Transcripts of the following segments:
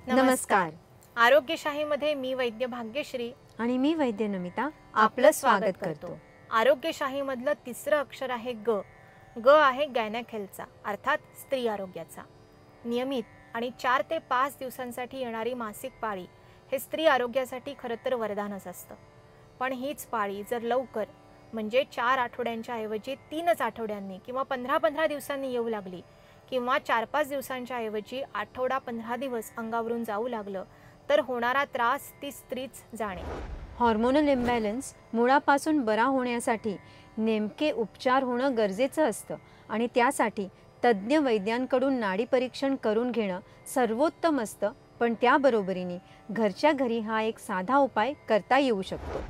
नमस्कार. आरोग्यशाहीमध्ये मी वैद्य भाग्यश्री आणि मी वैद्य नमिता आपलं स्वागत करतो. आरोग्यशाहीमधलं तिसरं अक्षर आहे ग. ग आहे गायनेक हेल्थचा, अर्थात स्त्री आरोग्याचा. नियमित आणि 4 ते 5 दिवसांसाठी येणारी मासिक पाळी हे स्त्री आरोग्यासाठी खरं तर वरदानच असतं. पण हीच पाळी जर लवकर म्हणजे 4 आठवड्यांच्या ऐवजी 3च आठवड्यांनी किंवा 15-15 दिवसांनी येऊ लागली किंवा 4-5 दिवसांच्या ऐवजी आठवडा 15 दिवस अंगावरून जाऊ लागलं तर होणारा त्रास ती स्त्रीच जाणे. हॉर्मोनल इम्बॅलन्स मुळापासून बरा होण्यासाठी नेमके उपचार होणं गरजेचं असतं आणि त्यासाठी तज्ज्ञ वैद्यांकडून नाडी परीक्षण करून घेणं सर्वोत्तम असतं. पण त्याबरोबरीने घरच्या घरी हा एक साधा उपाय करता येऊ शकतो.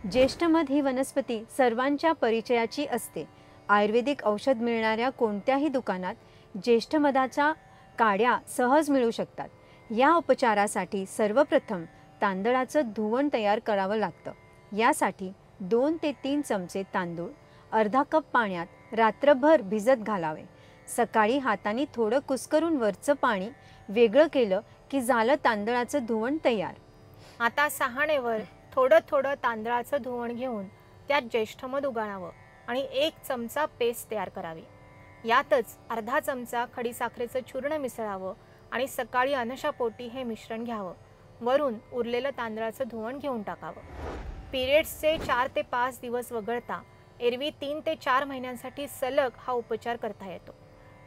ज्येष्ठमध ही वनस्पती सर्वांच्या परिचयाची असते. आयुर्वेदिक औषध मिळणाऱ्या कोणत्याही दुकानात ज्येष्ठमधाच्या काड्या सहज मिळू शकतात. या उपचारासाठी सर्वप्रथम तांदळाचं धुवण तयार करावं लागतं. यासाठी 2 ते 3 चमचे तांदूळ अर्धा कप पाण्यात रात्रभर भिजत घालावे. सकाळी हाताने थोडं कुस्करून वरचं पाणी वेगळं केलं की झालं तांदळाचं धुवण तयार. आता सहाणेवर थोडं थोडं तांदळाचं धुवण घेऊन त्यात ज्येष्ठमध उगाळावं आणि 1 चमचा पेस्ट तयार करावी. यातच अर्धा चमचा खडीसाखरेचं चूर्ण मिसळावं आणि सकाळी अनशापोटी हे मिश्रण घ्यावं. वरून उरलेलं तांदळाचं धुवण घेऊन टाकावं. पिरियड्सचे 4 ते 5 दिवस वगळता एरवी 3 ते 4 महिन्यांसाठी सलग हा उपचार करता येतो.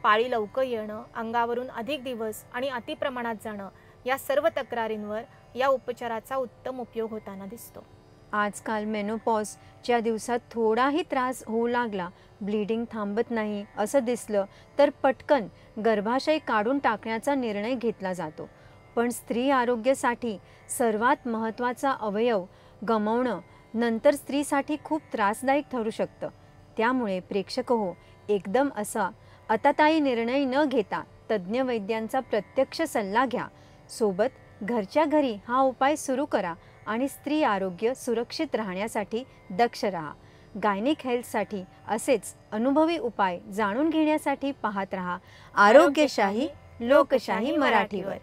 पाळी लवकर येणं, अंगावरून अधिक दिवस आणि अतिप्रमाणात जाणं या सर्व तक्रारींवर या उपचाराचा उत्तम उपयोग होताना दिसतो. आजकाल मेनोपॉजच्या दिवसात थोडाही त्रास होऊ लागला, ब्लीडिंग थांबत नाही असं दिसलं तर पटकन गर्भाशय काढून टाकण्याचा निर्णय घेतला जातो. पण स्त्री आरोग्यासाठी सर्वात महत्त्वाचा अवयव गमावणं नंतर स्त्रीसाठी खूप त्रासदायक ठरू शकतं. त्यामुळे प्रेक्षक हो, एकदम असा आतातायी निर्णय न घेता तज्ज्ञ वैद्यांचा प्रत्यक्ष सल्ला घ्या. सोबत घरच्या घरी हा उपाय सुरू करा आणि स्त्री आरोग्य सुरक्षित राहण्यासाठी दक्ष राहा. गायनेक हेल्थसाठी असेच अनुभवी उपाय जाणून घेण्यासाठी पाहत रहा आरोग्यशाही लोकशाही मराठीवर.